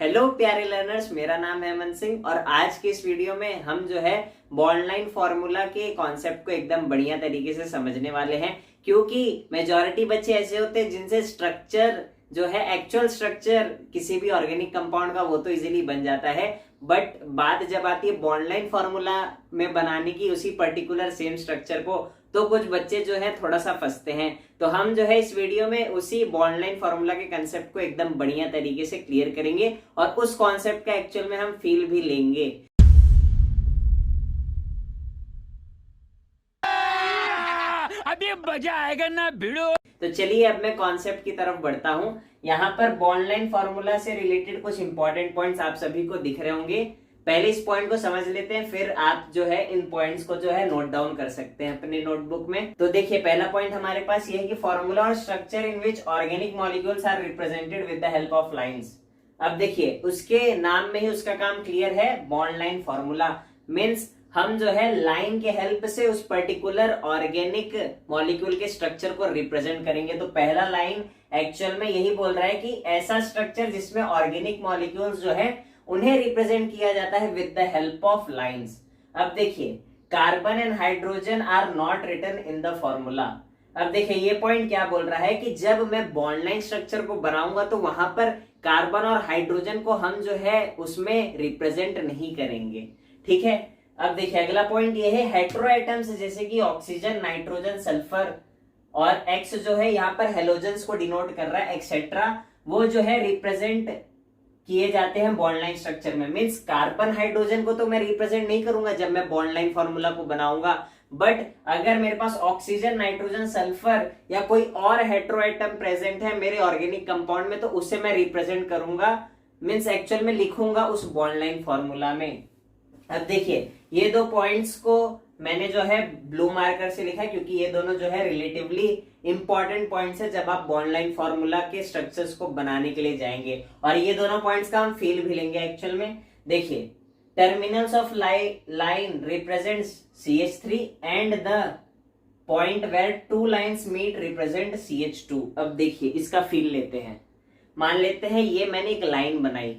Hello प्यारे learners, मेरा नाम है अमन सिंह और आज के इस वीडियो में हम जो है बॉन्डलाइन फॉर्मूला के कॉन्सेप्ट को एकदम बढ़िया तरीके से समझने वाले हैं। क्योंकि मेजॉरिटी बच्चे ऐसे होते हैं जिनसे स्ट्रक्चर जो है एक्चुअल स्ट्रक्चर किसी भी ऑर्गेनिक कंपाउंड का वो तो इजीली बन जाता है, बट बात जब आती है बॉन्डलाइन फॉर्मूला में बनाने की उसी पर्टिकुलर सेम स्ट्रक्चर को, तो कुछ बच्चे जो है थोड़ा सा फंसते हैं। तो हम जो है इस वीडियो में उसी बॉन्डलाइन फॉर्मूला के कंसेप्ट को एकदम बढ़िया तरीके से क्लियर करेंगे और उस कॉन्सेप्ट का एक्चुअल में हम फील भी लेंगे। अभी मजा आएगा ना भिड़ो। तो चलिए अब मैं कॉन्सेप्ट की तरफ बढ़ता हूं। यहाँ पर बॉन्डलाइन फॉर्मूला से रिलेटेड कुछ इंपॉर्टेंट पॉइंट्स आप सभी को दिख रहे होंगे। पहले इस पॉइंट को समझ लेते हैं, फिर आप जो है इन पॉइंट्स को जो है नोट डाउन कर सकते हैं अपने नोटबुक में। तो देखिए, पहला पॉइंट हमारे पास ये है कि फॉर्मूला और structure in which organic molecules are represented with the help of lines. अब देखिए, उसके नाम में ही उसका काम क्लियर है। बॉन्डलाइन फॉर्मूला मीन्स हम जो है लाइन के हेल्प से उस पर्टिकुलर ऑर्गेनिक मॉलिक्यूल के स्ट्रक्चर को रिप्रेजेंट करेंगे। तो पहला लाइन एक्चुअल में यही बोल रहा है कि ऐसा स्ट्रक्चर जिसमें ऑर्गेनिक मॉलिक्यूल्स जो है उन्हें रिप्रेजेंट किया जाता है with the help of lines. अब देखिए, carbon and hydrogen are not written in the formula. अब देखिए, ये पॉइंट क्या बोल रहा है कि जब मैं बॉन्डलाइन स्ट्रक्चर को बनाऊंगा तो वहां पर कार्बन और हाइड्रोजन को हम जो है उसमें रिप्रेजेंट नहीं करेंगे। ठीक है, अब देखिए अगला पॉइंट ये है हेटेरो एटम्स जैसे कि ऑक्सीजन, नाइट्रोजन, सल्फर और एक्स जो है यहाँ पर हेलोजन्स को डिनोट कर रहा है एक्सेट्रा, वो जो है रिप्रेजेंट किए जाते हैं बॉन्डलाइन स्ट्रक्चर में। मींस कार्बन हाइड्रोजन को तो मैं रिप्रेजेंट नहीं करूंगा जब मैं बॉन्डलाइन फॉर्मूला को बनाऊंगा, बट अगर मेरे पास ऑक्सीजन, नाइट्रोजन, सल्फर या कोई और हेटेरो एटम प्रेजेंट है मेरे ऑर्गेनिक कंपाउंड में तो उसे मैं रिप्रेजेंट करूंगा, मींस एक्चुअल में लिखूंगा उस बॉन्डलाइन फॉर्मूला में। अब देखिए, ये दो पॉइंट्स को मैंने जो है ब्लू मार्कर से लिखा है क्योंकि ये दोनों जो है रिलेटिवली इंपॉर्टेंट पॉइंट्स है जब आप बॉन्डलाइन फॉर्मूला के स्ट्रक्चर्स को बनाने के लिए जाएंगे। और ये दोनों पॉइंट्स का हम फील भी लेंगे एक्चुअल में। देखिए, terminals of line represents CH3 and the point where two lines meet represent CH2। अब देखिए, इसका फील लेते हैं। मान लेते हैं ये मैंने एक लाइन बनाई,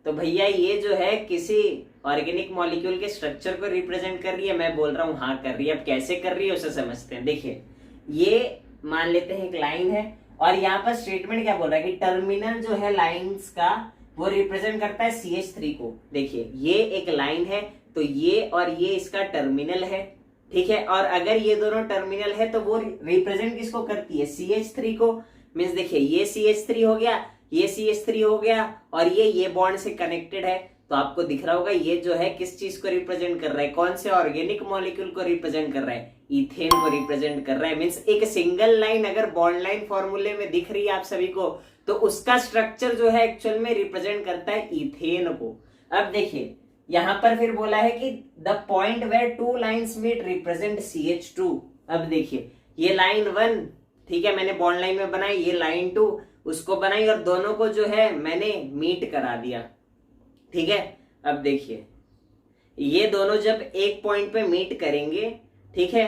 तो भैया ये जो है किसी ऑर्गेनिक मॉलिक्यूल के स्ट्रक्चर को रिप्रेजेंट कर रही है। मैं बोल रहा हूं हाँ कर रही है। अब कैसे कर रही है उसे समझते हैं। देखिए, ये मान लेते हैं एक लाइन है और यहाँ पर स्टेटमेंट क्या बोल रहा है कि टर्मिनल जो है लाइंस का वो रिप्रेजेंट करता है CH3 को। देखिए, ये एक लाइन है तो ये और ये इसका टर्मिनल है। ठीक है, और अगर ये दोनों टर्मिनल है तो वो रिप्रेजेंट किसको करती है? CH3 को। मीन्स देखिए, ये CH3 हो गया, ये CH3 हो गया और ये बॉन्ड से कनेक्टेड है। तो आपको दिख रहा होगा ये जो है किस चीज को रिप्रेजेंट कर रहा है? कौन से ऑर्गेनिक मॉलिक्यूल को रिप्रेजेंट कर रहा है? इथेन को रिप्रेजेंट कर रहा है। मींस एक सिंगल लाइन अगर बॉन्डलाइन फॉर्मूले में दिख रही है आप सभी को तो उसका स्ट्रक्चर जो है एक्चुअल में रिप्रेजेंट करता है इथेन को। अब देखिए, यहां पर फिर बोला है कि the point where two lines meet represent CH2। अब देखिए, ये लाइन 1 ठीक है मैंने बॉन्डलाइन में बनाई, ये लाइन 2 उसको बनाई और दोनों को जो है मैंने मीट करा दिया। ठीक है, अब देखिए, ये दोनों जब एक पॉइंट पे मीट करेंगे, ठीक है,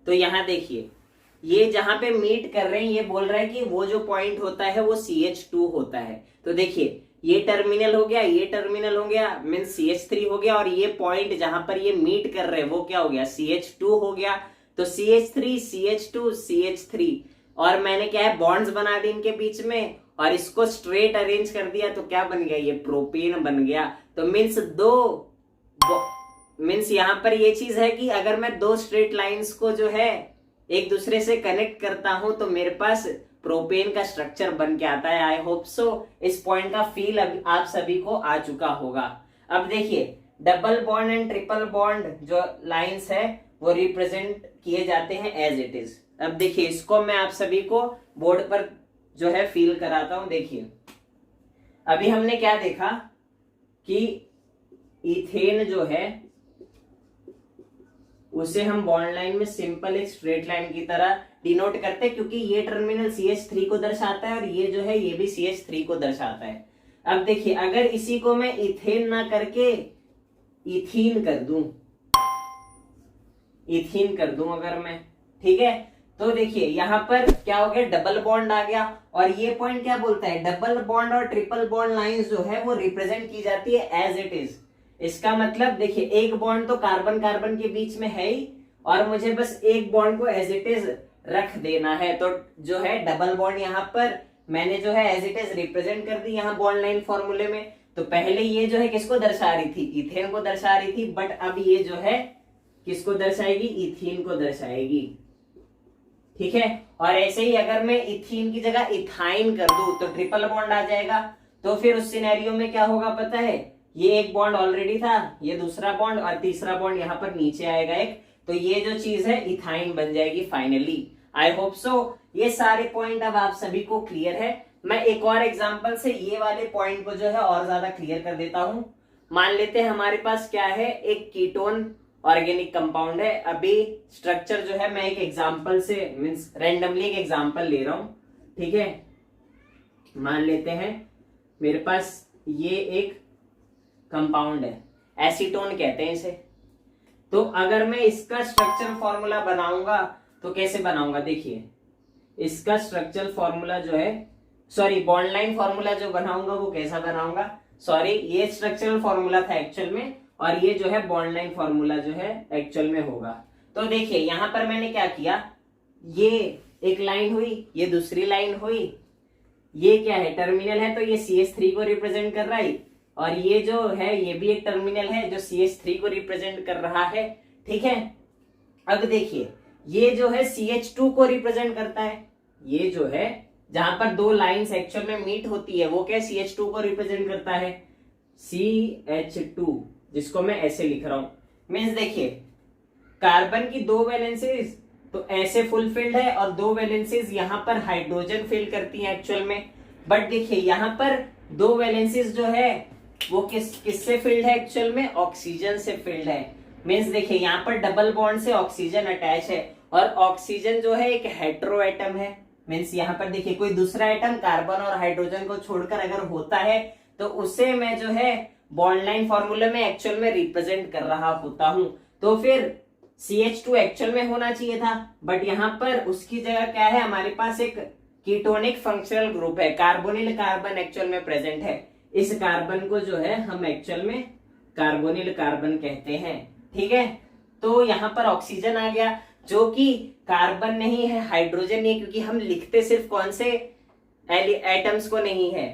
तो यहां देखिए ये जहां पे मीट कर रहे हैं ये बोल रहा है कि वो जो पॉइंट होता है वो CH2 होता है। तो देखिए, ये टर्मिनल हो गया, ये टर्मिनल हो गया, मींस CH3 हो गया और ये पॉइंट जहां पर ये मीट कर रहे हैं वो क्या हो गया? CH2 हो गया। तो CH3 CH2 CH3 और मैंने क्या है बॉन्ड्स बना दी इनके बीच में और इसको स्ट्रेट अरेंज कर दिया तो क्या बन गया? ये प्रोपेन बन गया। तो मीन्स यहां पर ये चीज है कि अगर मैं दो स्ट्रेट लाइंस को जो है एक दूसरे से कनेक्ट करता हूं तो मेरे पास प्रोपेन का स्ट्रक्चर बन के आता है। आई होप सो इस पॉइंट का फील आप सभी को आ चुका होगा। अब देखिए, double bond and triple bond जो लाइंस है वो रिप्रेजेंट किए जाते हैं एज इट इज। अब देखिए, इसको मैं आप सभी को बोर्ड पर जो है फील कराता हूं। देखिए, अभी हमने क्या देखा कि इथेन जो है उसे हम बॉन्ड लाइन में सिंपल एक स्ट्रेट लाइन की तरह डिनोट करते हैं क्योंकि ये टर्मिनल CH3 को दर्शाता है और ये जो है ये भी CH3 को दर्शाता है। अब देखिए, अगर इसी को मैं इथेन ना करके इथीन कर दूं, इथीन कर दूं अगर मैं, ठीक है, तो देखिए यहाँ पर क्या हो गया, डबल बॉन्ड आ गया। और ये पॉइंट क्या बोलता है, डबल बॉन्ड और ट्रिपल बॉन्ड लाइंस जो है वो रिप्रेजेंट की जाती है एज इट इज। इसका मतलब देखिए एक बॉन्ड तो कार्बन कार्बन के बीच में है ही, और मुझे बस एक बॉन्ड को एज इट इज रख देना है। तो जो है डबल बॉन्ड यहाँ पर मैंने जो है एज इट इज रिप्रेजेंट कर दी यहाँ बॉन्ड लाइन फॉर्मूले में। तो पहले ये जो है किसको दर्शा रही थी, इथेन को दर्शा रही थी, बट अब ये जो है किसको दर्शाएगी, इथीन को दर्शाएगी। ठीक है, और ऐसे ही अगर मैं इथीन की जगह इथाइन कर दूं तो ट्रिपल बॉन्ड आ जाएगा। तो फिर उस सिनेरियो में क्या होगा पता है, ये एक बॉन्ड ऑलरेडी था, ये दूसरा बॉन्ड और तीसरा बॉन्ड यहाँ पर नीचे आएगा एक, तो ये जो चीज है इथाइन बन जाएगी फाइनली। आई होप सो ये सारे पॉइंट अब आप सभी को क्लियर है। मैं एक और एग्जांपल से ये वाले पॉइंट को जो है और ज्यादा क्लियर कर देता हूं। मान लेते हैं हमारे पास क्या है, एक कीटोन ऑर्गेनिक कंपाउंड है। अभी स्ट्रक्चर जो है मैं एक एग्जांपल से मींस रैंडमली एक एग्जांपल ले रहा हूं। ठीक है, मान लेते हैं मेरे पास ये एक कंपाउंड है, एसीटोन कहते हैं इसे। तो अगर मैं इसका स्ट्रक्चर फॉर्मूला बनाऊंगा तो कैसे बनाऊंगा, देखिए इसका स्ट्रक्चरल फॉर्मूला जो है, सॉरी बॉन्ड लाइन फॉर्मूला जो बनाऊंगा वो कैसा बनाऊंगा, सॉरी ये स्ट्रक्चरल फॉर्मूला था एक्चुअल में, और ये जो है बॉन्ड लाइन फॉर्मूला जो है एक्चुअल में होगा। तो देखिए यहां पर मैंने क्या किया, ये एक लाइन हुई, ये दूसरी लाइन हुई, ये क्या है टर्मिनल है, तो ये CH3 को रिप्रेजेंट कर रहा है, और ये जो है ये भी एक टर्मिनल है जो CH3 को रिप्रेजेंट कर रहा है। ठीक है, अब देखिए ये जो है CH2 को रिप्रेजेंट करता है, ये जो है जहां पर दो लाइंस एक्चुअल में मीट होती है वो क्या CH2 को रिप्रेजेंट करता है, CH2, जिसको मैं ऐसे लिख रहा हूं। मीन्स देखिए कार्बन की दो वैलेंसीज तो ऐसे फुलफिल्ड है, और दो वैलेंसीज यहां पर हाइड्रोजन फिल करती है एक्चुअल में। बट देखिए यहां पर दो वैलेंसीज जो है वो किससे फिल्ड है एक्चुअल में, ऑक्सीजन से फिल्ड है। मीन्स देखिए यहाँ पर डबल बॉन्ड से ऑक्सीजन अटैच है, और ऑक्सीजन जो है एक हेटेरो एटम है। मीन्स यहाँ पर देखिए कोई दूसरा एटम कार्बन और हाइड्रोजन को छोड़कर अगर होता है तो उसे मैं जो है बॉन्ड लाइन फॉर्मूले में एक्चुअल में रिप्रेजेंट कर रहा होता हूं। तो फिर CH2 एक्चुअल में होना चाहिए था, बट यहाँ पर उसकी जगह क्या है, हमारे पास एक कीटोनिक फंक्शनल ग्रुप है, कार्बोनिल कार्बन एक्चुअल में प्रेजेंट है। इस कार्बन को जो है हम एक्चुअल में कार्बोनिल कार्बन कहते हैं। ठीक है, तो यहाँ पर ऑक्सीजन आ गया जो कि कार्बन नहीं है, हाइड्रोजन नहीं है, क्योंकि हम लिखते सिर्फ कौन से एटम्स को नहीं है,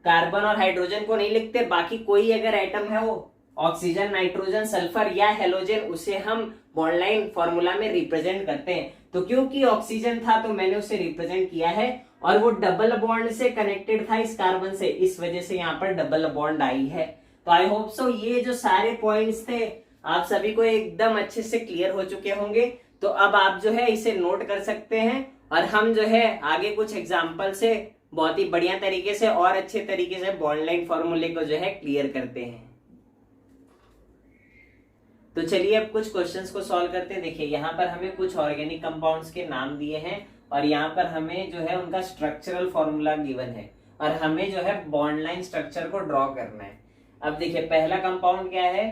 कार्बन और हाइड्रोजन को नहीं लिखते, बाकी कोई अगर एटम है वो ऑक्सीजन, नाइट्रोजन, सल्फर या हेलोजन, उसे हम बॉन्ड लाइन फॉर्मूला में रिप्रेजेंट करते हैं। तो क्योंकि ऑक्सीजन था तो मैंने उसे रिप्रेजेंट किया है, और वो डबल बॉन्ड से कनेक्टेड था इस कार्बन से, इस वजह से यहाँ पर डबल बॉन्ड आई है। तो आई होप सो ये जो सारे पॉइंट्स थे आप सभी को एकदम अच्छे से क्लियर हो चुके होंगे। तो अब आप जो है इसे नोट कर सकते हैं, और हम जो है आगे कुछ एग्जाम्पल से बहुत ही बढ़िया तरीके से और अच्छे तरीके से बॉन्ड लाइन फॉर्मूले को जो है क्लियर करते हैं। तो चलिए अब कुछ क्वेश्चंस को सॉल्व करते हैं। देखिए यहाँ पर हमें कुछ ऑर्गेनिक कंपाउंड्स के नाम दिए हैं, और यहाँ पर हमें जो है उनका स्ट्रक्चरल फॉर्मूला गिवन है, और हमें जो है बॉन्ड लाइन स्ट्रक्चर को ड्रॉ करना है। अब देखिए पहला कंपाउंड क्या है,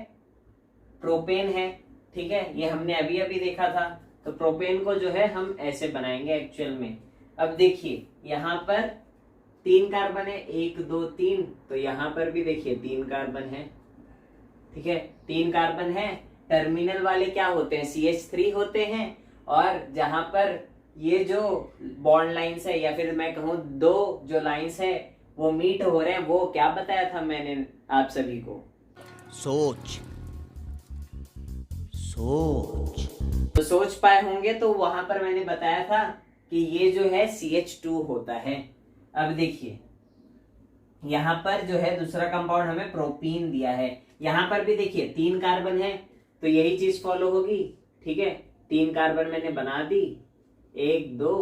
प्रोपेन है। ठीक है, ये हमने अभी अभी देखा था। तो प्रोपेन को जो है हम ऐसे बनाएंगे एक्चुअल में। अब देखिए यहाँ पर 3 कार्बन है, 1 2 3, तो यहाँ पर भी देखिए 3 कार्बन है। ठीक है, 3 कार्बन है, टर्मिनल वाले क्या होते हैं, CH3 होते हैं, और जहां पर ये जो बॉन्ड लाइंस है, या फिर मैं कहूं दो जो लाइंस है वो मीट हो रहे हैं, वो क्या बताया था मैंने आप सभी को, सोच सोच तो सोच पाए होंगे। तो वहां पर मैंने बताया था कि ये जो है CH2 होता है। अब देखिए यहाँ पर जो है दूसरा कंपाउंड हमें प्रोपीन दिया है, यहाँ पर भी देखिए 3 कार्बन है, तो यही चीज फॉलो होगी। ठीक है, 3 कार्बन मैंने बना दी, 1 2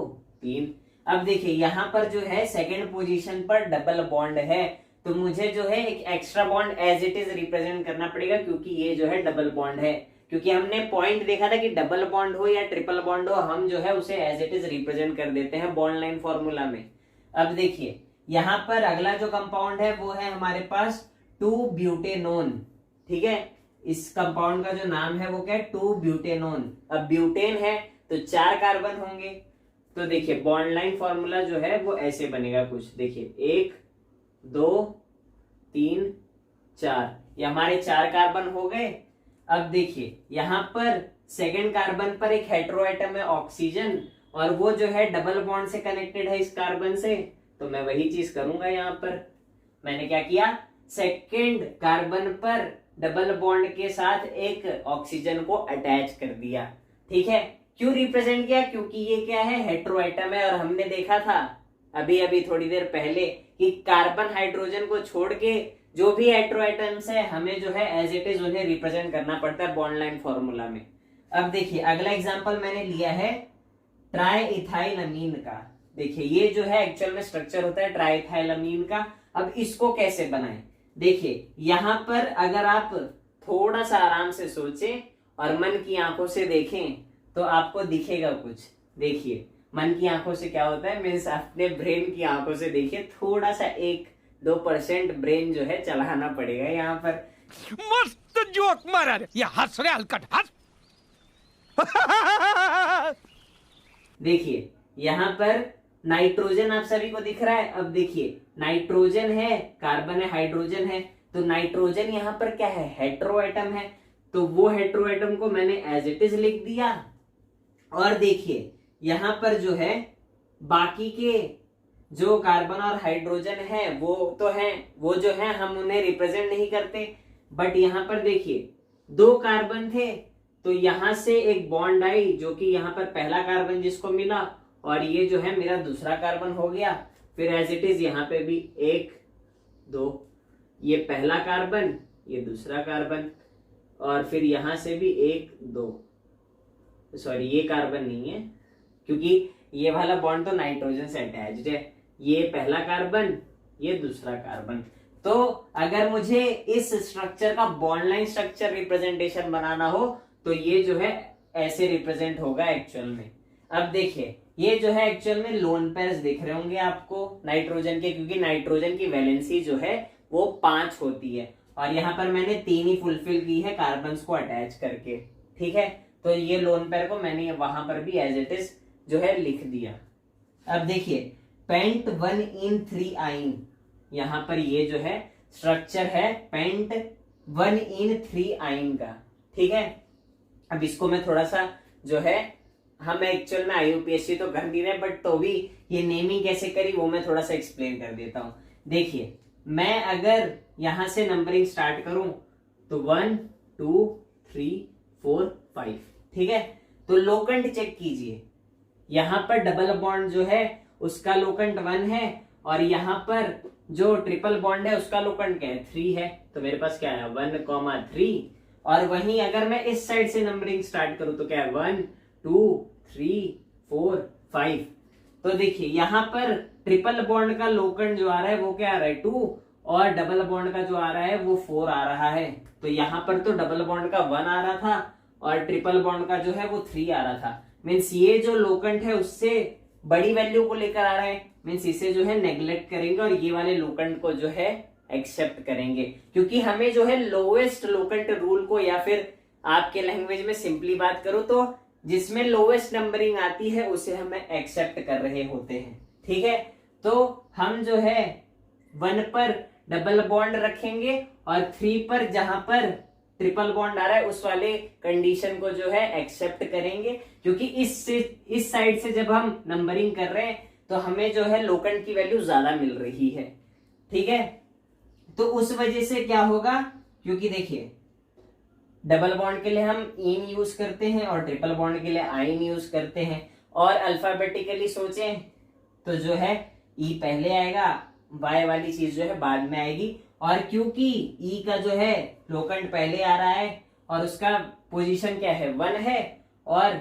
3। अब देखिए यहाँ पर जो है सेकंड पोजीशन पर डबल बॉन्ड है, तो मुझे जो है एक extra bond as it is represent करना पड़ेगा, क्योंकि ये जो है डबल बॉन्ड है। क्योंकि हमने पॉइंट देखा था कि डबल बॉन्ड हो या ट्रिपल बॉन्ड हो, हम जो है उसे एज इट इज रिप्रेजेंट कर देते हैं बॉन्ड लाइन फॉर्मूला में। अब देखिए यहाँ पर अगला जो कंपाउंड है वो है हमारे पास 2-ब्यूटेनोन। ठीक है, इस कंपाउंड का जो नाम है वो क्या है, 2-ब्यूटेनोन। अब ब्यूटेन है तो 4 कार्बन होंगे। तो देखिए बॉन्ड लाइन फॉर्मूला जो है वो ऐसे बनेगा कुछ, देखिए 1 2 3 4, ये हमारे 4 कार्बन हो गए। अब देखिए यहाँ पर सेकेंड कार्बन पर एक हेटेरो एटम है ऑक्सीजन, और वो जो है डबल बॉन्ड से कनेक्टेड है इस कार्बन से। तो मैं वही चीज करूंगा, यहाँ पर मैंने क्या किया, सेकेंड कार्बन पर डबल बॉन्ड के साथ एक ऑक्सीजन को अटैच कर दिया। ठीक है, क्यों रिप्रेजेंट किया, क्योंकि ये क्या है, हेटेरो एटम है, और हमने देखा था अभी अभी थोड़ी देर पहले कि कार्बन हाइड्रोजन को छोड़ के जो भी हेटेरो एटम्स है हमें जो है एज इट इज उन्हें रिप्रेजेंट करना पड़ता है बॉन्ड लाइन फॉर्मूला में। अब देखिए अगला एग्जांपल मैंने लिया है ट्राइइथाइलअमीन का। देखिए ये जो है एक्चुअल में स्ट्रक्चर होता है ट्राइइथाइलअमीन का। अब इसको कैसे बनाएं, देखिए यहां पर अगर आप थोड़ा सा आराम से सोचें और मन की आंखों से देखें तो आपको दिखेगा कुछ। देखिए मन की आंखों से क्या होता है, मीन्स अपने ब्रेन की आंखों से देखिए, थोड़ा सा 1-2% ब्रेन जो है चलाना पड़ेगा यहाँ पर। मस्त जोक मारा रे, ये हंस रे हलकट हंस। देखिए यहाँ पर नाइट्रोजन आप सभी को दिख रहा है। अब देखिए नाइट्रोजन है, कार्बन है, हाइड्रोजन है, तो नाइट्रोजन यहाँ पर क्या है, हेटेरो एटम है, तो वो हेटेरो एटम को मैंने एज इट इज लिख दिया। और देखिए यहाँ पर जो है बाकी के जो कार्बन और हाइड्रोजन है वो तो है, वो जो है हम उन्हें रिप्रेजेंट नहीं करते, बट यहाँ पर देखिए 2 कार्बन थे, तो यहां से एक बॉन्ड आई जो कि यहाँ पर पहला कार्बन जिसको मिला, और ये जो है मेरा दूसरा कार्बन हो गया। फिर एज इट इज यहाँ पे भी 1 2, ये पहला कार्बन, ये दूसरा कार्बन, और फिर यहां से भी 1 2, सॉरी ये कार्बन नहीं है क्योंकि ये वाला बॉन्ड तो नाइट्रोजन से अटैच्ड है, ये पहला कार्बन, ये दूसरा कार्बन। तो अगर मुझे इस स्ट्रक्चर का बॉन्ड लाइन स्ट्रक्चर रिप्रेजेंटेशन बनाना हो तो ये जो है ऐसे रिप्रेजेंट होगा एक्चुअल में। अब देखिए ये जो है एक्चुअल में लोन पेयर्स दिख रहे होंगे आपको नाइट्रोजन के, क्योंकि नाइट्रोजन की वैलेंसी जो है वो 5 होती है, और यहाँ पर मैंने 3 ही फुलफिल की है कार्बन को अटैच करके। ठीक है, तो ये लोन पेयर को मैंने वहां पर भी एज इट इज जो है लिख दिया। अब देखिए पेंट 1in3ine, यहाँ पर ये जो है स्ट्रक्चर है पेंट 1in3ine का। ठीक है, अब इसको मैं थोड़ा सा जो है, हम एक्चुअल में IUPAC तो कर नहीं रहे, बट तो भी ये नेमिंग कैसे करी वो मैं थोड़ा सा एक्सप्लेन कर देता हूं। देखिए मैं अगर यहां से नंबरिंग स्टार्ट करूं तो 1 2 3 4 5, ठीक है, तो लोकेंट चेक कीजिए, यहां पर डबल बॉन्ड जो है उसका लोकेंट 1 है, और यहां पर जो ट्रिपल बॉन्ड है उसका लोकेंट क्या है, 3 है। तो मेरे पास क्या है 1, 3, और वहीं अगर मैं इस साइड से नंबरिंग स्टार्ट करूं तो क्या है 1 2 3 4 5। तो देखिए यहां पर ट्रिपल बॉन्ड का लोकेंट जो आ रहा है वो क्या आ रहा है 2, और डबल बॉन्ड का जो आ रहा है वो 4 आ रहा है। तो यहां पर तो डबल बॉन्ड का 1 आ रहा था और ट्रिपल बॉन्ड का जो है वो 3 आ रहा था। मीन्स ये जो लोकेंट है उससे बड़ी वैल्यू को लेकर आ रहा है, मीन्स इसे जो है नेग्लेक्ट करेंगे और ये वाले लोकेंट को जो है एक्सेप्ट करेंगे, क्योंकि हमें जो है लोवेस्ट लोकेंट रूल को, या फिर आपके लैंग्वेज में सिंपली बात करो तो जिसमें लोवेस्ट नंबरिंग आती है उसे हम एक्सेप्ट कर रहे होते हैं। ठीक है, तो हम जो है 1 पर डबल बॉन्ड रखेंगे और 3 पर जहां पर ट्रिपल बॉन्ड आ रहा है उस वाले कंडीशन को जो है एक्सेप्ट करेंगे, क्योंकि इस साइड से जब हम नंबरिंग कर रहे हैं तो हमें जो है लोकेंट की वैल्यू ज्यादा मिल रही है। ठीक है, तो उस वजह से क्या होगा, क्योंकि देखिए डबल बॉन्ड के लिए हम इन यूज करते हैं और ट्रिपल बॉन्ड के लिए आइन यूज करते हैं, और अल्फाबेटिकली सोचें तो जो है ई पहले आएगा, वाई वाली चीज जो है बाद में आएगी, और क्योंकि ई का जो है लोकेंट पहले आ रहा है और उसका पोजीशन क्या है 1 है, और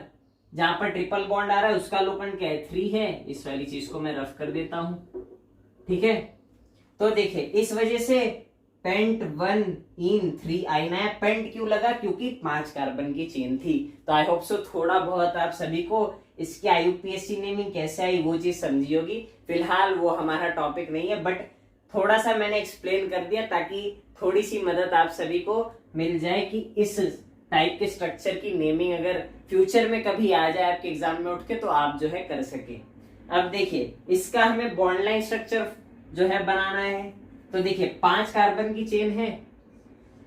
जहां पर ट्रिपल बॉन्ड आ रहा है उसका लोकेंट क्या है 3 है, इस वाली चीज को मैं रफ कर देता हूं। ठीक है, तो देखिए इस वजह से पेंट 1in3ine आया। पेंट क्यों लगा, क्योंकि 5 कार्बन की चेन थी। तो आई होप सो थोड़ा बहुत आप सभी को इसकी IUPAC नेमिंग कैसे आई वो चीज समझी होगी। फिलहाल वो हमारा टॉपिक नहीं है, बट थोड़ा सा मैंने एक्सप्लेन कर दिया ताकि थोड़ी सी मदद आप सभी को मिल जाए कि इस टाइप के स्ट्रक्चर की नेमिंग अगर फ्यूचर में कभी आ जाए आपके एग्जाम में उठ के तो आप जो है कर सके। अब देखिए इसका हमें बॉन्ड लाइन स्ट्रक्चर जो है बनाना है। तो देखिए 5 कार्बन की चेन है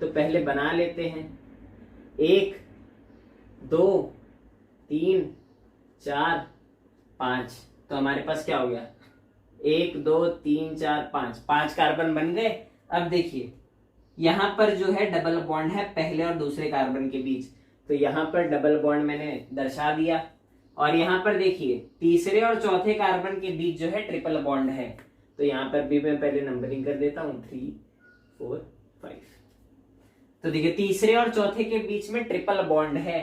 तो पहले बना लेते हैं। 1 2 3 4 5। तो हमारे पास क्या हो गया 1 2 3 4 5 कार्बन बन गए। अब देखिए यहां पर जो है डबल बॉन्ड है पहले और दूसरे कार्बन के बीच, तो यहां पर डबल बॉन्ड मैंने दर्शा दिया। और यहां पर देखिए तीसरे और चौथे कार्बन के बीच जो है ट्रिपल बॉन्ड है, तो यहां पर भी मैं पहले नंबरिंग कर देता हूं 3 4 5। तो देखिए तीसरे और चौथे के बीच में ट्रिपल बॉन्ड है,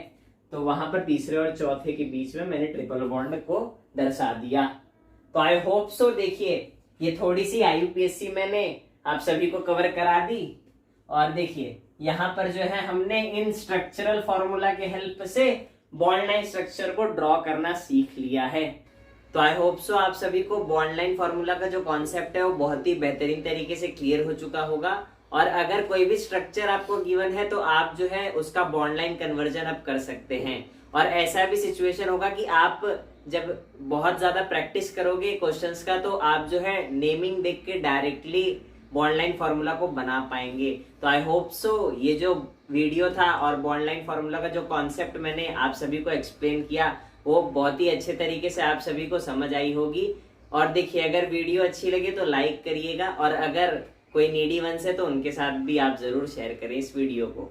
तो वहां पर तीसरे और चौथे के बीच में मैंने ट्रिपल बॉन्ड को दर्शा दिया। तो आई होप सो देखिए ये थोड़ी सी आईयूपीएससी मैंने आप सभी को कवर करा दी। और देखिए यहाँ पर जो है हमने इन स्ट्रक्चरल फॉर्मूला के हेल्प से बॉन्ड लाइन स्ट्रक्चर को ड्रॉ करना सीख लिया है। तो आई होप सो आप सभी को बॉन्ड लाइन फॉर्मूला का जो कॉन्सेप्ट है वो बहुत ही बेहतरीन तरीके से क्लियर हो चुका होगा। और अगर कोई भी स्ट्रक्चर आपको गिवन है तो आप जो है उसका बॉन्ड लाइन कन्वर्जन आप कर सकते हैं। और ऐसा भी सिचुएशन होगा कि आप जब बहुत ज्यादा प्रैक्टिस करोगे क्वेश्चंस का तो आप जो है नेमिंग देख के डायरेक्टली बॉन्ड लाइन फॉर्मूला को बना पाएंगे। तो आई होप सो ये जो वीडियो था और बॉन्ड लाइन फॉर्मूला का जो कॉन्सेप्ट मैंने आप सभी को एक्सप्लेन किया वो बहुत ही अच्छे तरीके से आप सभी को समझ आई होगी। और देखिए अगर वीडियो अच्छी लगे तो लाइक करिएगा, और अगर कोई नीडी वंस है तो उनके साथ भी आप जरूर शेयर करें इस वीडियो को।